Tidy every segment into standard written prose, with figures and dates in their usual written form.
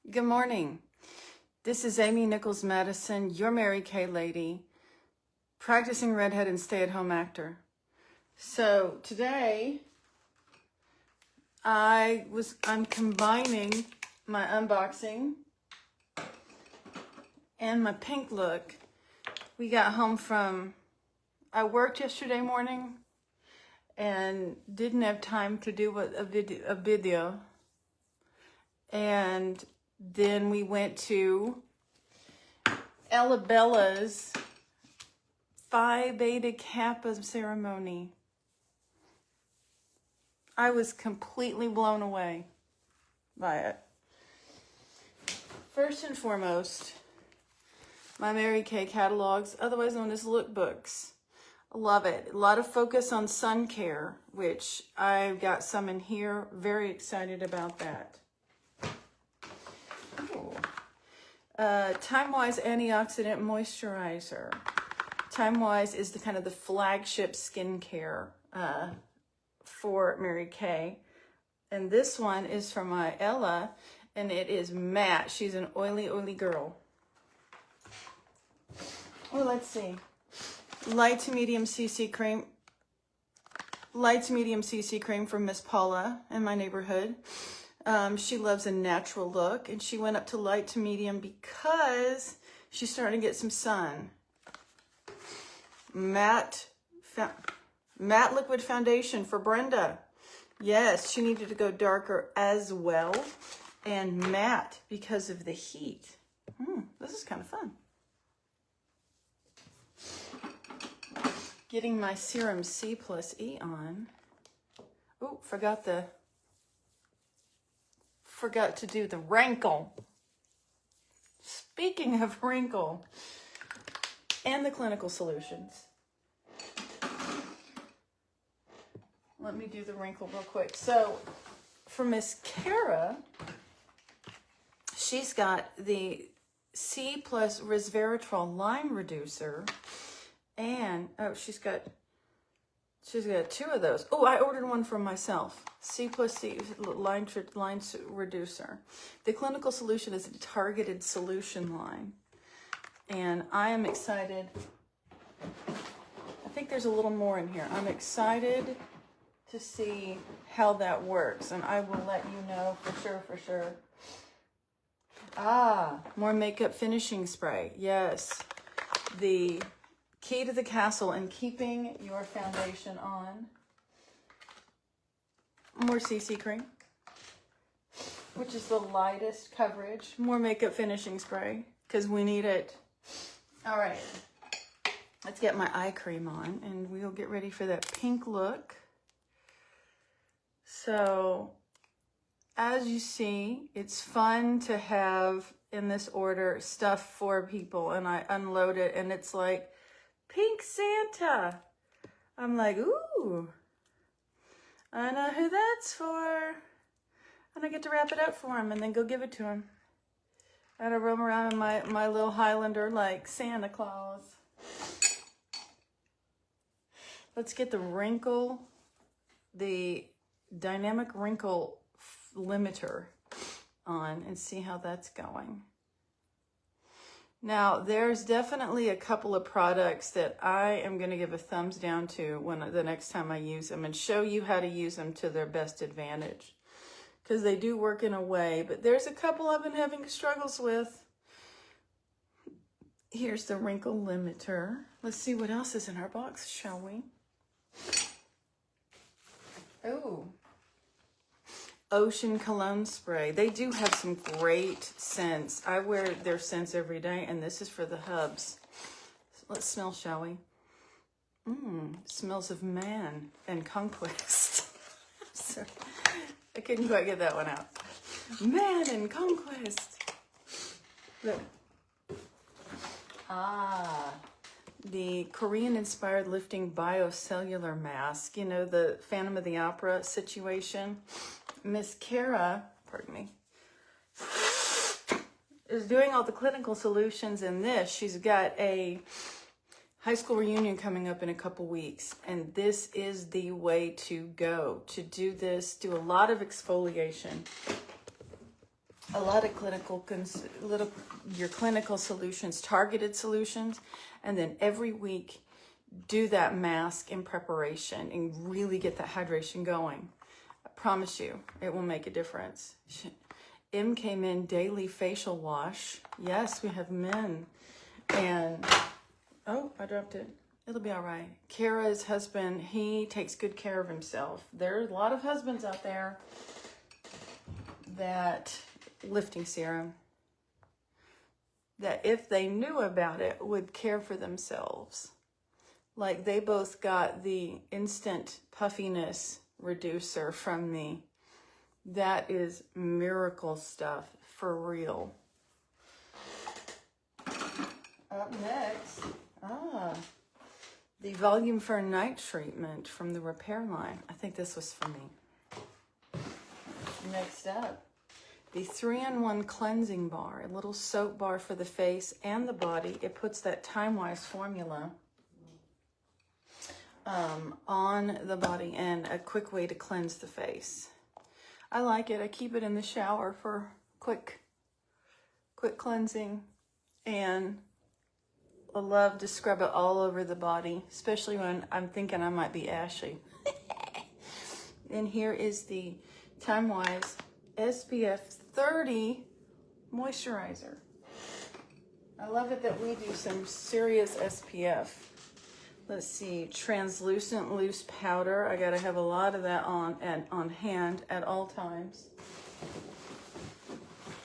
Good morning. This is Amy Nichols Madison, your Mary Kay lady, practicing redhead and stay-at-home actor. So today I'm combining my unboxing and my pink look. We got home I worked yesterday morning and didn't have time to do a video. And then we went to Ella Bella's Phi Beta Kappa ceremony. I was completely blown away by it. First and foremost, my Mary Kay catalogs, otherwise known as lookbooks. I love it. A lot of focus on sun care, which I've got some in here. Very excited about that. Time-Wise Antioxidant Moisturizer. Time-Wise is the kind of the flagship skincare for Mary Kay. And this one is from my Ella, and it is matte. She's an oily girl. Oh, let's see. Light to medium CC cream. Light to medium CC cream from Miss Paula in my neighborhood. She loves a natural look, and she went up to light to medium because she's starting to get some sun. Matte liquid foundation for Brenda. Yes, she needed to go darker as well, and matte because of the heat. This is kind of fun. Getting my Serum C+E on. Oh, forgot to do the wrinkle. Speaking of wrinkle, and the Clinical Solutions. Let me do the wrinkle real quick. So for Miss Kara, she's got the C plus resveratrol line reducer, and she's got two of those. Oh, I ordered one for myself. C plus C line reducer. The Clinical Solution is a targeted solution line. And I am excited. I think there's a little more in here. I'm excited to see how that works. And I will let you know for sure. More makeup finishing spray. Yes. The key to the castle and keeping your foundation on. More CC cream, which is the lightest coverage. More makeup finishing spray, because we need it. All right, let's get my eye cream on, and we'll get ready for that pink look. So, as you see, it's fun to have, in this order, stuff for people, and I unload it, and it's like, Pink Santa. I'm like, ooh, I know who that's for. And I get to wrap it up for him and then go give it to him. And I roam around in my little Highlander like Santa Claus. Let's get the dynamic wrinkle limiter on and see how that's going. Now, there's definitely a couple of products that I am going to give a thumbs down to the next time I use them and show you how to use them to their best advantage. Because they do work in a way, but there's a couple I've been having struggles with. Here's the wrinkle limiter. Let's see what else is in our box, shall we? Oh. Ocean cologne spray. They do have some great scents. I wear their scents every day, and this is for the hubs. Let's smell, shall we? Smells of man and conquest. Sorry, I couldn't quite get that one out. Man and conquest. Look. The Korean-inspired lifting biocellular mask. You know, the Phantom of the Opera situation. Miss Kara, pardon me, is doing all the Clinical Solutions in this. She's got a high school reunion coming up in a couple weeks, and this is the way to go. To do this, do a lot of exfoliation. a lot of your clinical solutions, targeted solutions, and then every week do that mask in preparation and really get that hydration going. I promise you, it will make a difference. M came in daily facial wash. Yes, we have men. And, oh, I dropped it. It'll be all right. Kara's husband, he takes good care of himself. There are a lot of husbands out there that lifting serum, that if they knew about it, would care for themselves. Like they both got the instant puffiness reducer from me. That is miracle stuff for real. Up next, the Volume for Night treatment from the Repair line. I think this was for me. Next up, the 3-in-1 cleansing bar, a little soap bar for the face and the body. It puts that Time-Wise formula on the body and a quick way to cleanse the face. I like it. I keep it in the shower for quick cleansing, and I love to scrub it all over the body, especially when I'm thinking I might be ashy. And here is the Time-Wise SPF 30 moisturizer. I love it that we do some serious SPF. Let's see, translucent loose powder. I gotta have a lot of that on hand at all times.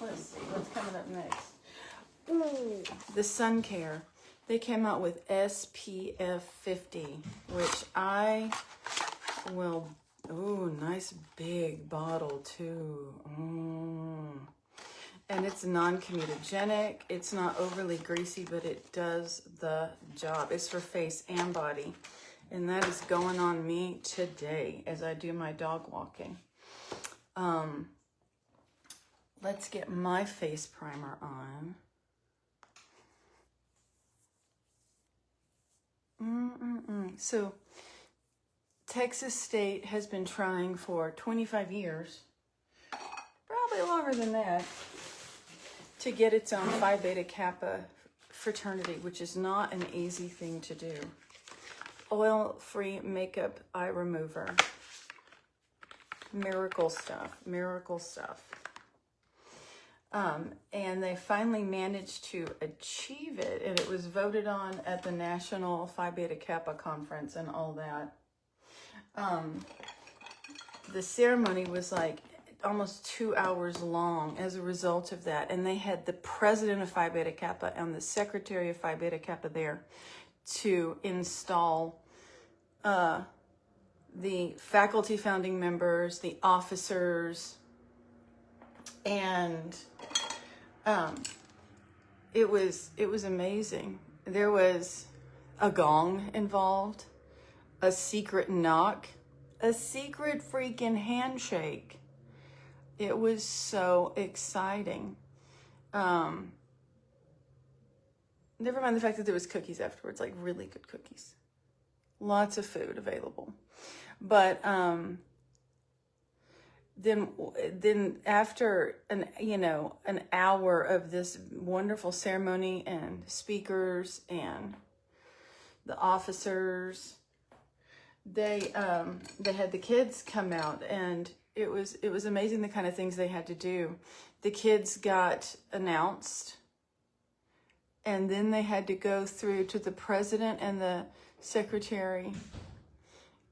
Let's see what's coming up next. Ooh, the Sun Care. They came out with SPF 50, which I will. Ooh, nice big bottle too. And it's non-comedogenic. It's not overly greasy, but it does the job. It's for face and body. And that is going on me today as I do my dog walking. Let's get my face primer on. So, Texas State has been trying for 25 years, probably longer than that, to get its own Phi Beta Kappa fraternity, which is not an easy thing to do. Oil-free makeup eye remover. Miracle stuff, miracle stuff. And they finally managed to achieve it, and it was voted on at the National Phi Beta Kappa Conference and all that. The ceremony was like almost 2 hours long as a result of that, and they had the president of Phi Beta Kappa and the secretary of Phi Beta Kappa there to install the faculty founding members, the officers, and it was amazing. There was a gong involved, a secret knock, a secret freaking handshake. It was so exciting. Never mind the fact that there was cookies afterwards, like really good cookies. Lots of food available. But then after an hour of this wonderful ceremony and speakers and the officers, they had the kids come out, and it was amazing the kind of things they had to do. The kids got announced, and then they had to go through to the president and the secretary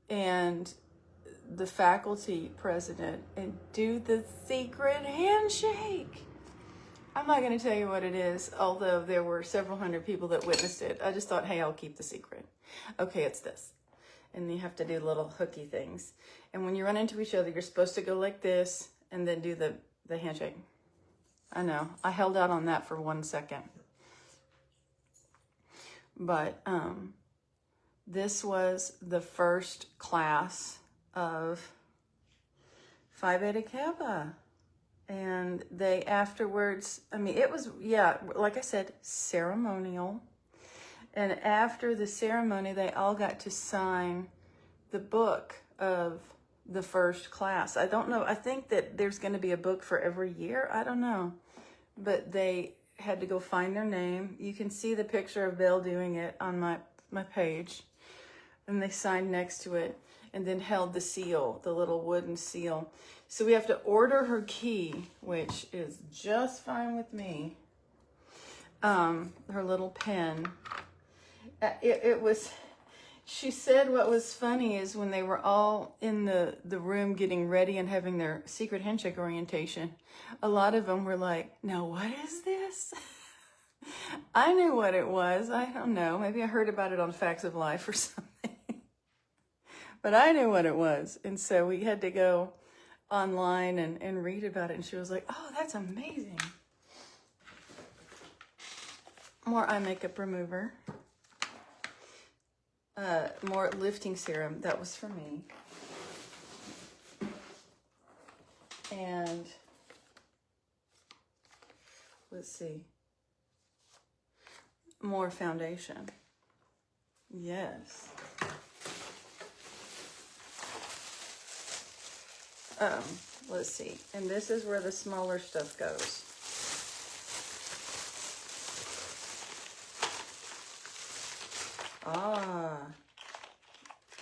and the faculty president and do the secret handshake. I'm not going to tell you what it is, although there were several hundred people that witnessed it. I just thought, hey, I'll keep the secret. Okay, it's this. And you have to do little hooky things. And when you run into each other, you're supposed to go like this and then do the handshake. I know. I held out on that for 1 second. But this was the first class of Phi Beta Kappa. And they afterwards, it was, like I said, ceremonial. And after the ceremony, they all got to sign the book of the first class. I don't know. I think that there's going to be a book for every year. I don't know. But they had to go find their name. You can see the picture of Belle doing it on my page. And they signed next to it and then held the seal, the little wooden seal. So we have to order her key, which is just fine with me. Her little pen. It was, she said what was funny is when they were all in the room getting ready and having their secret handshake orientation, a lot of them were like, now what is this? I knew what it was. I don't know. Maybe I heard about it on Facts of Life or something. But I knew what it was. And so we had to go online and read about it. And she was like, oh, that's amazing. More eye makeup remover. More lifting serum. That was for me. And let's see. More foundation. Yes. Let's see. And this is where the smaller stuff goes.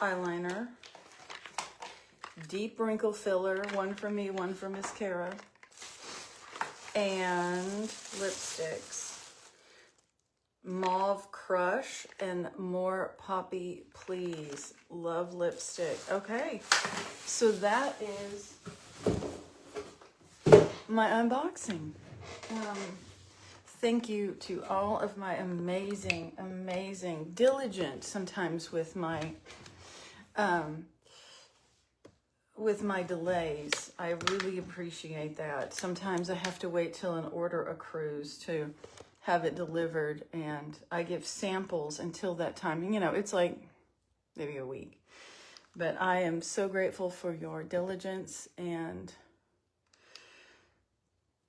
Eyeliner. Deep wrinkle filler. One for me, one for Miss Cara. And lipsticks. Mauve Crush and More Poppy Please. Love lipstick. Okay, so that is my unboxing. Thank you to all of my amazing, diligent sometimes with my delays. I really appreciate that. Sometimes I have to wait till an order accrues to have it delivered, and I give samples until that time. You know, it's like maybe a week. But I am so grateful for your diligence and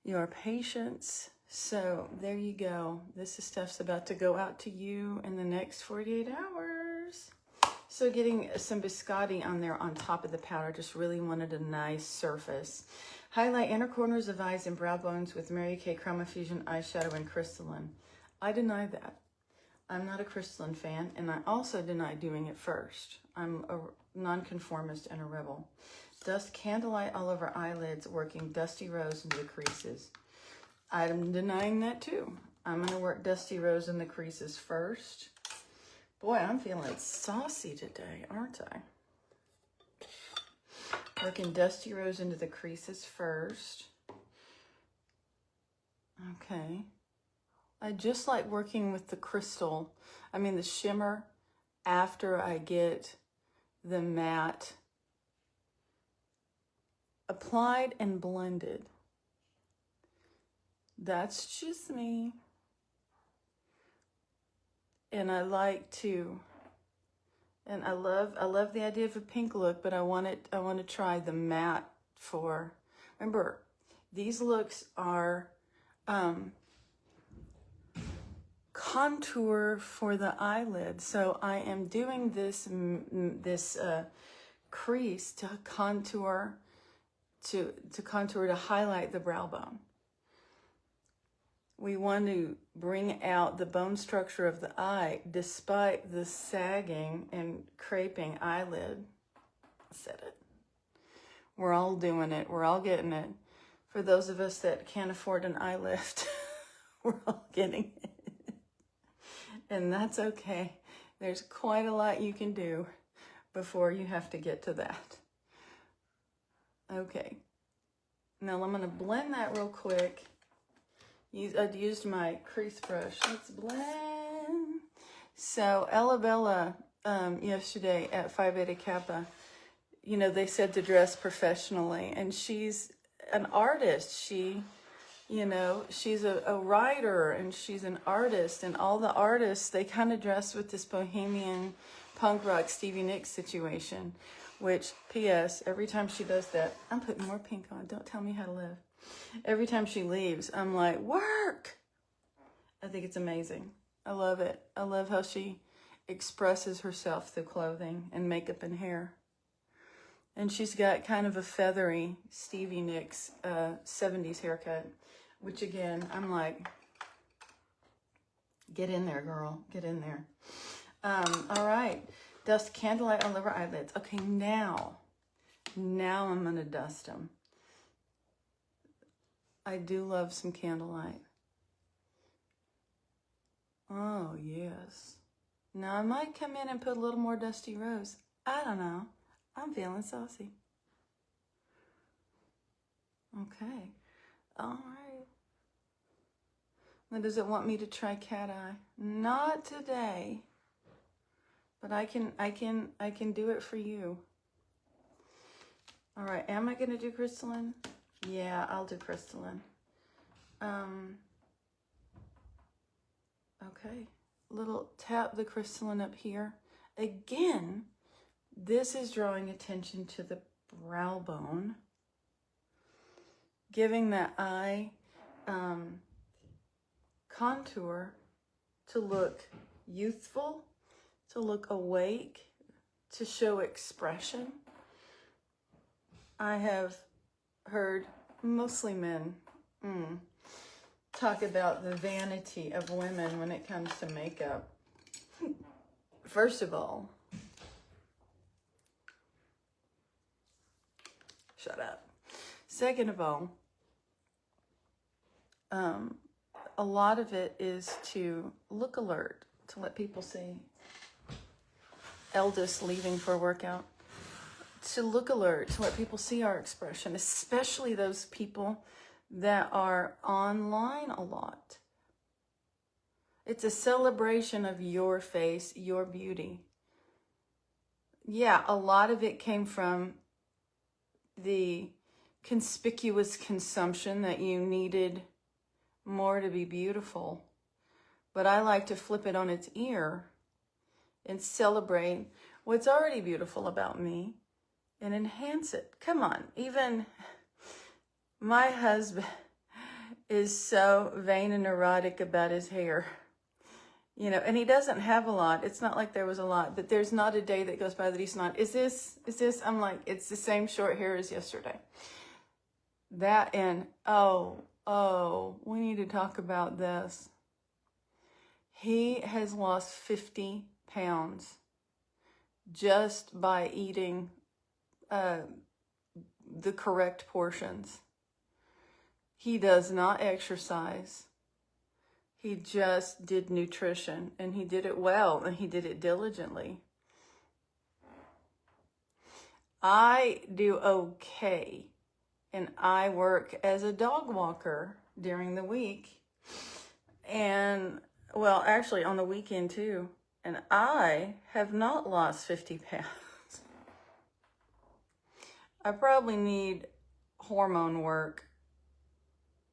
your patience. So there you go. This is stuff's about to go out to you in the next 48 hours. So getting some biscotti on there on top of the powder, just really wanted a nice surface. Highlight inner corners of eyes and brow bones with Mary Kay Chroma Fusion eyeshadow and crystalline. I deny that. I'm not a crystalline fan, and I also deny doing it first. I'm a nonconformist and a rebel. Dust candlelight all over eyelids, working Dusty Rose into the creases. I'm denying that too. I'm going to work Dusty Rose in the creases first. Boy, I'm feeling saucy today, aren't I? Working Dusty Rose into the creases first. Okay. I just like working with the crystal, the shimmer, after I get the matte applied and blended. That's just me. And I like to, and I love the idea of a pink look, but I want to try the matte for, remember, these looks are contour for the eyelid. So I am doing this crease to contour, to highlight the brow bone. We want to bring out the bone structure of the eye despite the sagging and creping eyelid. I said it. We're all doing it. We're all getting it. For those of us that can't afford an eye lift, we're all getting it. And that's okay. There's quite a lot you can do before you have to get to that. Okay. Now I'm going to blend that real quick. I'd used my crease brush. Let's blend. So Ella Bella, yesterday at Phi Beta Kappa, they said to dress professionally, and she's an artist. She's a writer, and she's an artist, and all the artists, they kind of dress with this bohemian punk rock Stevie Nicks situation, which, P.S., every time she does that, I'm putting more pink on. Don't tell me how to live. Every time she leaves, I'm like, work! I think it's amazing. I love it. I love how she expresses herself through clothing and makeup and hair. And she's got kind of a feathery Stevie Nicks 70s haircut, which again, I'm like, get in there, girl. Get in there. All right. Dust candlelight all over eyelids. Okay, now I'm going to dust them. I do love some candlelight. Oh, yes. Now, I might come in and put a little more Dusty Rose. I don't know. I'm feeling saucy. Okay. All right. Now, does it want me to try cat eye? Not today. But I can do it for you. All right. Am I going to do crystalline? Yeah, I'll do crystalline. Okay. Little tap the crystalline up here. Again, this is drawing attention to the brow bone, giving that eye contour to look youthful, to look awake, to show expression. I have heard mostly men talk about the vanity of women when it comes to makeup. First of all, shut up. Second of all, a lot of it is to look alert, to let people see. Eldest leaving for a workout. To look alert, to let people see our expression, especially those people that are online a lot. It's a celebration of your face, your beauty. Yeah, a lot of it came from the conspicuous consumption that you needed more to be beautiful. But I like to flip it on its ear and celebrate what's already beautiful about me and enhance it. Come on, even my husband is so vain and neurotic about his hair. You know, and he doesn't have a lot. It's not like there was a lot, but there's not a day that goes by that he's not, is this? I'm like, it's the same short hair as yesterday. That and, we need to talk about this. He has lost 50 pounds just by eating the correct portions. He does not exercise. He just did nutrition, and he did it well, and he did it diligently. I do okay, and I work as a dog walker during the week, and, well, actually on the weekend too, and I have not lost 50 pounds. I probably need hormone work.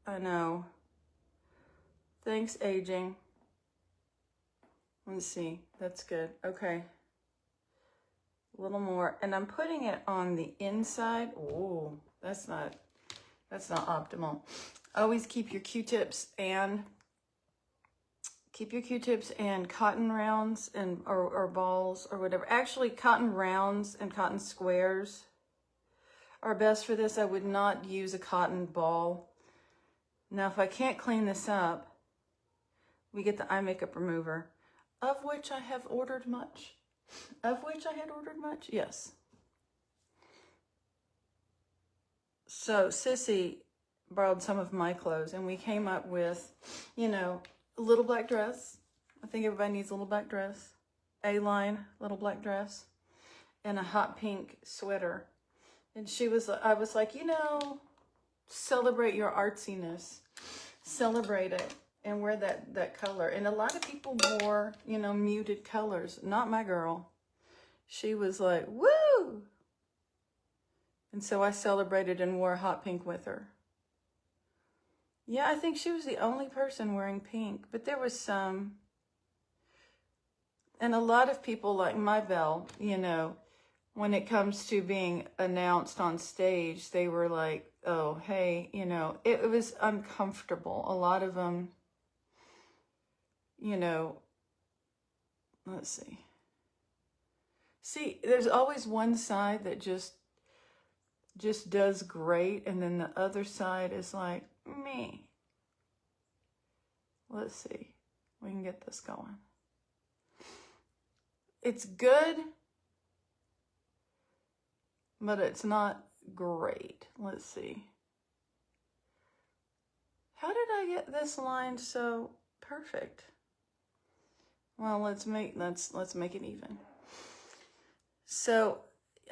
I know. Thanks, aging. Let's see. That's good. Okay. A little more. And I'm putting it on the inside. Ooh, that's not optimal. Always keep your Q-tips and cotton rounds and or balls or whatever. Actually, cotton rounds and cotton squares are best for this. I would not use a cotton ball. Now, if I can't clean this up, we get the eye makeup remover, of which I have ordered much. Yes. So Sissy borrowed some of my clothes, and we came up with, you know, a little black dress. I think everybody needs a little black dress. A-line little black dress. And a hot pink sweater. And I was like, you know, celebrate your artsiness. Celebrate it. And wear that color. And a lot of people wore, you know, muted colors. Not my girl. She was like, woo! And so I celebrated and wore hot pink with her. Yeah, I think she was the only person wearing pink. But there was some. And a lot of people like my Belle, you know, when it comes to being announced on stage, they were like, oh, hey, you know, it was uncomfortable. A lot of them, you know, let's see. See, there's always one side that just just does great, and then the other side is like me. Let's see. We can get this going. It's good, but it's not great. Let's see. How did I get this line so perfect? Well, let's make it even. So,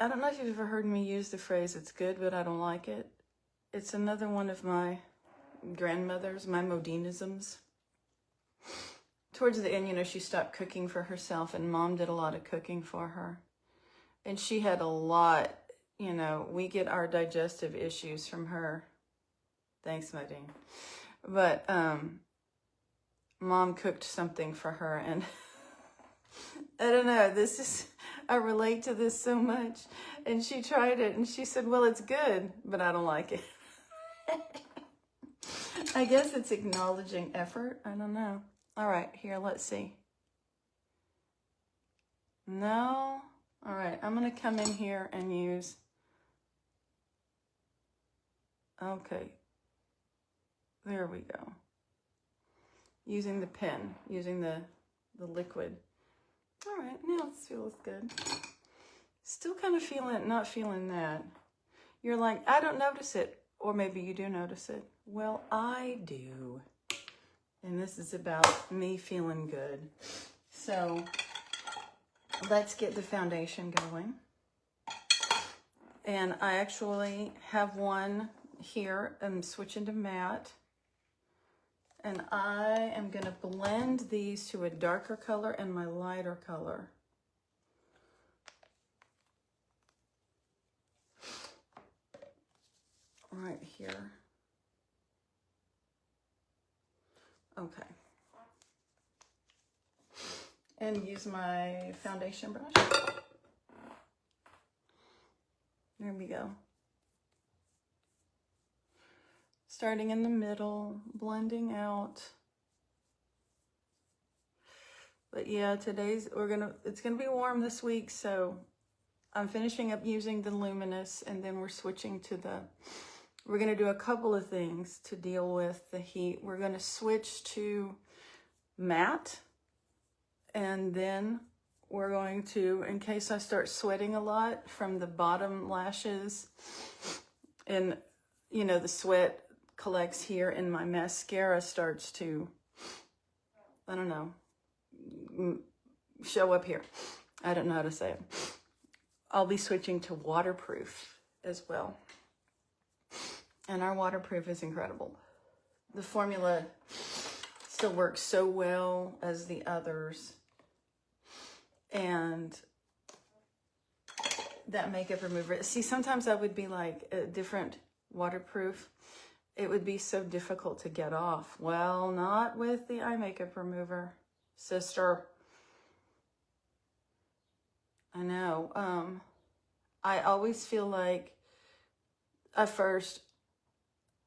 I don't know if you've ever heard me use the phrase, it's good, but I don't like it. It's another one of my grandmother's, my Modinisms. Towards the end, you know, she stopped cooking for herself, and Mom did a lot of cooking for her. And she had a lot, you know, we get our digestive issues from her. Thanks, Modine. But Mom cooked something for her, and I don't know, I relate to this so much. And she tried it, and she said, well, it's good, but I don't like it. I guess it's acknowledging effort. I don't know. All right, here, let's see. No. All right, I'm going to come in here and use, okay. There we go. Using the pen, using the liquid. All right, now this feels good. Still kind of not feeling that. You're like, I don't notice it. Or maybe you do notice it. Well, I do. And this is about me feeling good. So let's get the foundation going. And I actually have one here. I'm switching to matte. And I am going to blend these to a darker color and my lighter color. Right here. Okay. And use my foundation brush. There we go. Starting in the middle, blending out. But yeah, it's gonna be warm this week, so I'm finishing up using the Luminous, and then we're switching to we're gonna do a couple of things to deal with the heat. We're gonna switch to matte, and then we're going to, in case I start sweating a lot from the bottom lashes, and you know, the sweat collects here and my mascara starts to, I don't know, show up here. I don't know how to say it. I'll be switching to waterproof as well. And our waterproof is incredible. The formula still works so well as the others. And that makeup remover. See, sometimes I would be like a different waterproof. It would be so difficult to get off. Well, not with the eye makeup remover, sister. I know. I always feel like, at first,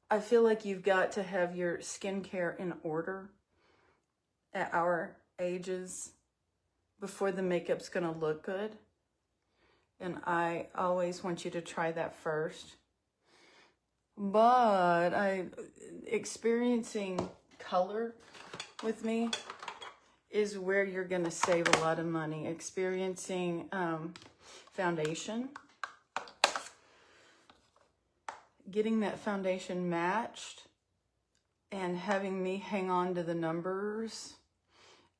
I feel like you've got to have your skincare in order at our ages before the makeup's gonna look good. And I always want you to try that first. But experiencing color with me is where you're gonna save a lot of money. Experiencing foundation, getting that foundation matched, and having me hang on to the numbers,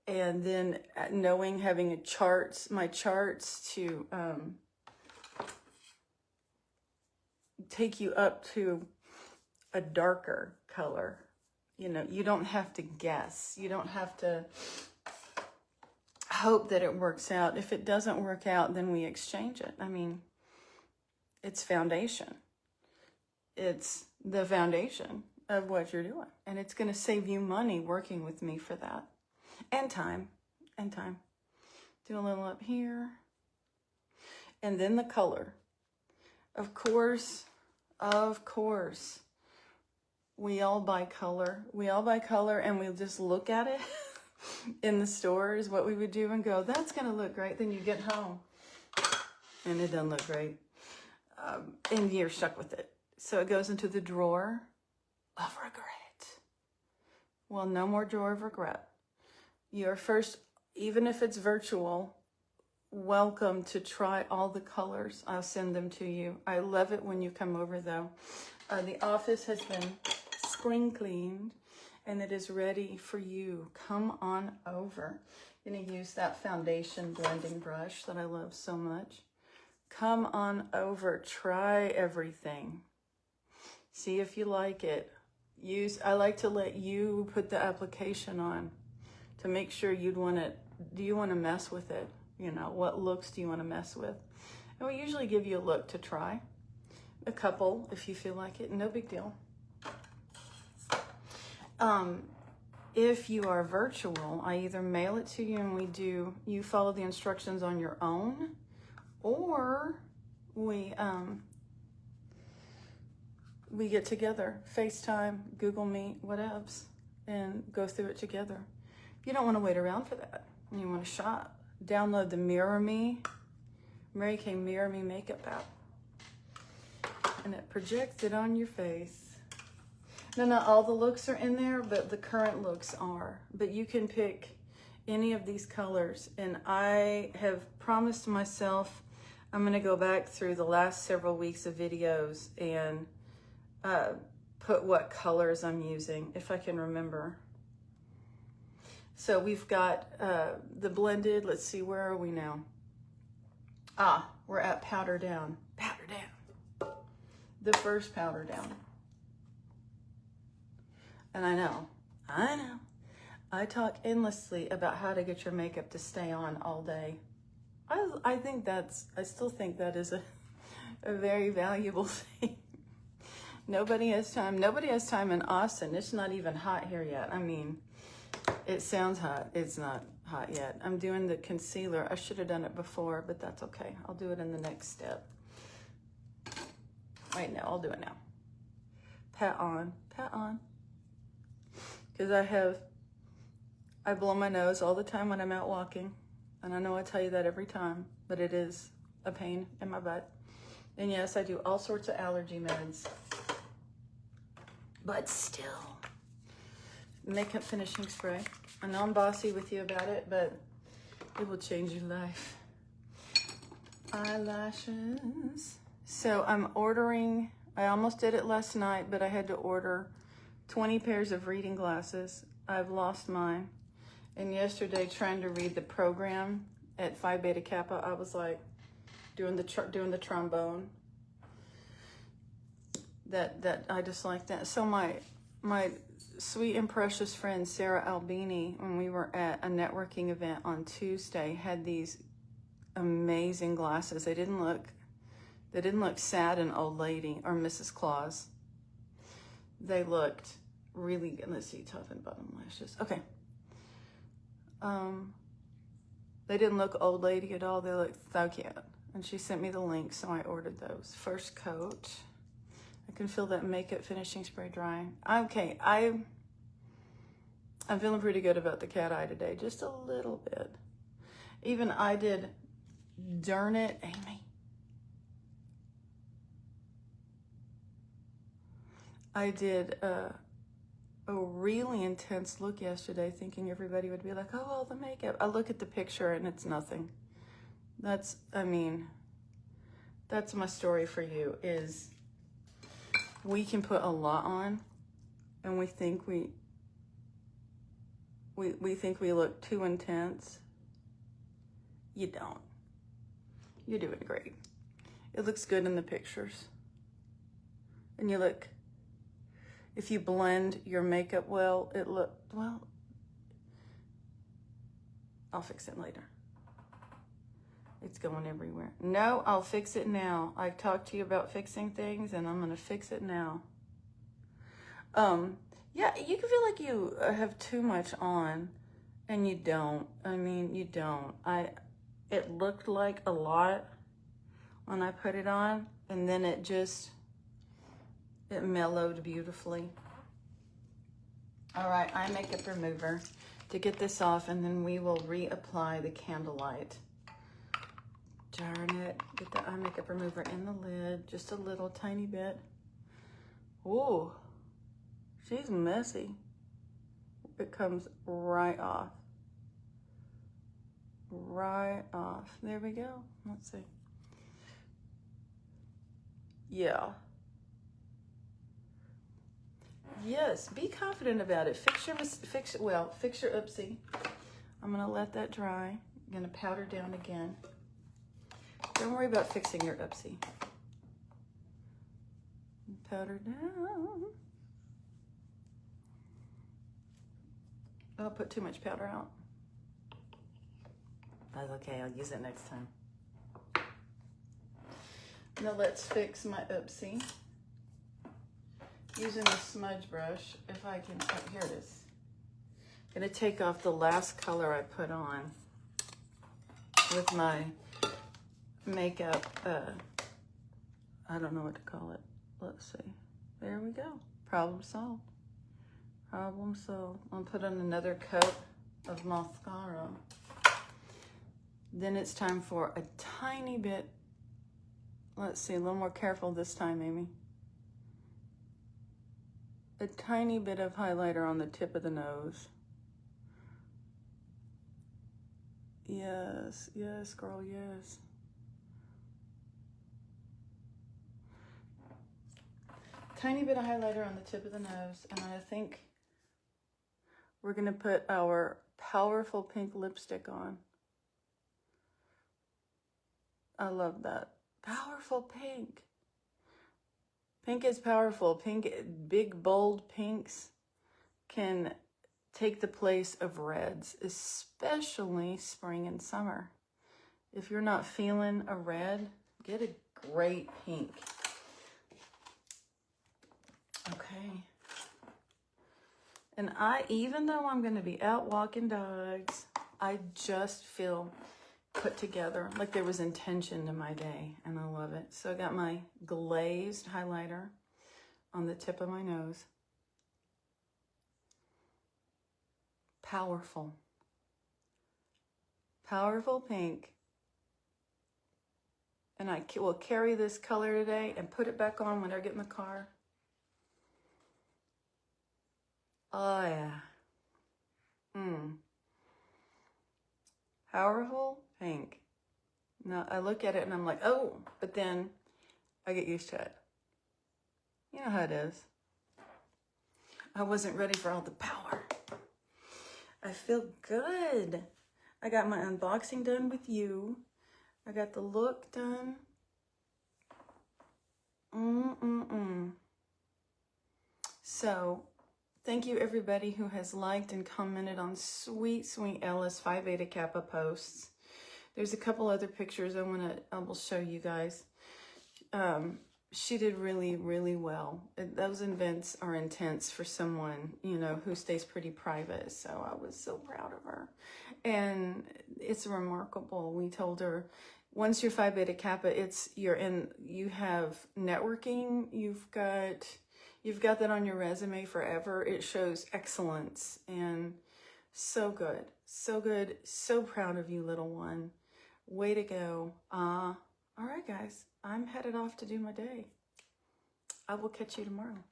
and then having my charts to take you up to a darker color. You know, you don't have to guess. You don't have to hope that it works out. If it doesn't work out, then we exchange it. I mean, it's foundation. It's the foundation of what you're doing. And it's going to save you money working with me for that. And time. Do a little up here. And then the color. Of course, we all buy color. And we'll just look at it in the stores, what we would do, and go, that's going to look great. Then you get home and it doesn't look great. and you're stuck with it. So it goes into the drawer of regret. Well, no more drawer of regret. You're first, even if it's virtual, welcome to try all the colors. I'll send them to you. I love it when you come over though. The office has been spring cleaned and it is ready for you. Come on over. I'm gonna use that foundation blending brush that I love so much. Come on over, try everything. See if you like it. I like to let you put the application on to make sure you'd want it. Do you want to mess with it? You know, what looks do you want to mess with? And we usually give you a look to try. A couple if you feel like it, no big deal. If you are virtual, I either mail it to you and you follow the instructions on your own, or we get together, FaceTime, Google Meet, whatevs, and go through it together. If you don't want to wait around for that, and you want to shop, download the Mirror Me, Mary Kay Mirror Me makeup app. And it projects it on your face. No, not all the looks are in there, but the current looks are. But you can pick any of these colors. And I have promised myself I'm going to go back through the last several weeks of videos and put what colors I'm using, if I can remember. So we've got the blended. Let's see, where are we now? We're at Powder Down. Powder Down. The first Powder Down. And I know, I talk endlessly about how to get your makeup to stay on all day. I still think that is a very valuable thing. Nobody has time in Austin. It's not even hot here yet. I mean, it sounds hot. It's not hot yet. I'm doing the concealer. I should have done it before, but that's okay. I'll do it in the next step. Wait, no, I'll do it now. Pat on. Because I blow my nose all the time when I'm out walking. And I know I tell you that every time, but it is a pain in my butt. And yes, I do all sorts of allergy meds. But still, makeup finishing spray. I know I'm bossy with you about it, but it will change your life. Eyelashes. So I'm ordering, I almost did it last night, but I had to order 20 pairs of reading glasses. I've lost mine. And yesterday, trying to read the program at Phi Beta Kappa, I was like doing the trombone. That I just like that. So my sweet and precious friend Sarah Albini, when we were at a networking event on Tuesday, had these amazing glasses. They didn't look sad and old lady or Mrs. Claus. They looked really good. Let's see, top and bottom lashes. Okay. They didn't look old lady at all. They looked so cute. And she sent me the link, so I ordered those. First coat. I can feel that makeup finishing spray drying. Okay, I'm feeling pretty good about the cat eye today. Just a little bit. Even I did, darn it, Amy. I did a really intense look yesterday, thinking everybody would be like, oh, all the makeup. I look at the picture and it's nothing. That's my story for you, is we can put a lot on and we think we think we look too intense. You don't. You're doing great. It looks good in the pictures. And you look, if you blend your makeup well, I'll fix it later. It's going everywhere. No, I'll fix it now. I talked to you about fixing things and I'm gonna fix it now. Yeah, you can feel like you have too much on and you don't. I mean, you don't. It looked like a lot when I put it on, and then it mellowed beautifully. All right, eye makeup remover to get this off, and then we will reapply the Candlelight darn it. Get the eye makeup remover in the lid. Just a little tiny bit. Ooh, she's messy. It comes right off. Right off. There we go. Let's see. Yeah. Yes, be confident about it. Fix your oopsie. I'm gonna let that dry. I'm gonna powder down again. Don't worry about fixing your oopsie. Powder down. I'll put too much powder out. That's okay, I'll use it next time. Now let's fix my oopsie. Using a smudge brush, if I can, oh, here it is. I'm gonna take off the last color I put on with my makeup, I don't know what to call it. Let's see, there we go, problem solved. Problem solved. I'll put on another coat of mascara. Then it's time for a tiny bit, let's see, a little more careful this time, Amy. A tiny bit of highlighter on the tip of the nose. Yes, yes, girl, yes. Tiny bit of highlighter on the tip of the nose, and I think we're gonna put our powerful pink lipstick on. I love that. Powerful pink. Pink is powerful. Pink, big, bold pinks can take the place of reds, especially spring and summer. If you're not feeling a red, get a great pink. Okay. And even though I'm going to be out walking dogs, I just feel put together, like there was intention to my day, and I love it. So I got my glazed highlighter on the tip of my nose. Powerful. Powerful pink. And I will carry this color today and put it back on when I get in the car. Oh yeah. Powerful pink. Now I look at it and I'm like, oh, but then I get used to it. You know how it is. I wasn't ready for all the power. I feel good. I got my unboxing done with you. I got the look done. So, thank you everybody who has liked and commented on sweet, sweet Ellis Phi Beta Kappa posts. There's a couple other pictures I will show you guys. She did really, really well. Those events are intense for someone, you know, who stays pretty private. So I was so proud of her. And it's remarkable. We told her, once you're Phi Beta Kappa, you have networking. You've got that on your resume forever. It shows excellence, and so good. So good. So proud of you, little one. Way to go. All right, guys. I'm headed off to do my day. I will catch you tomorrow.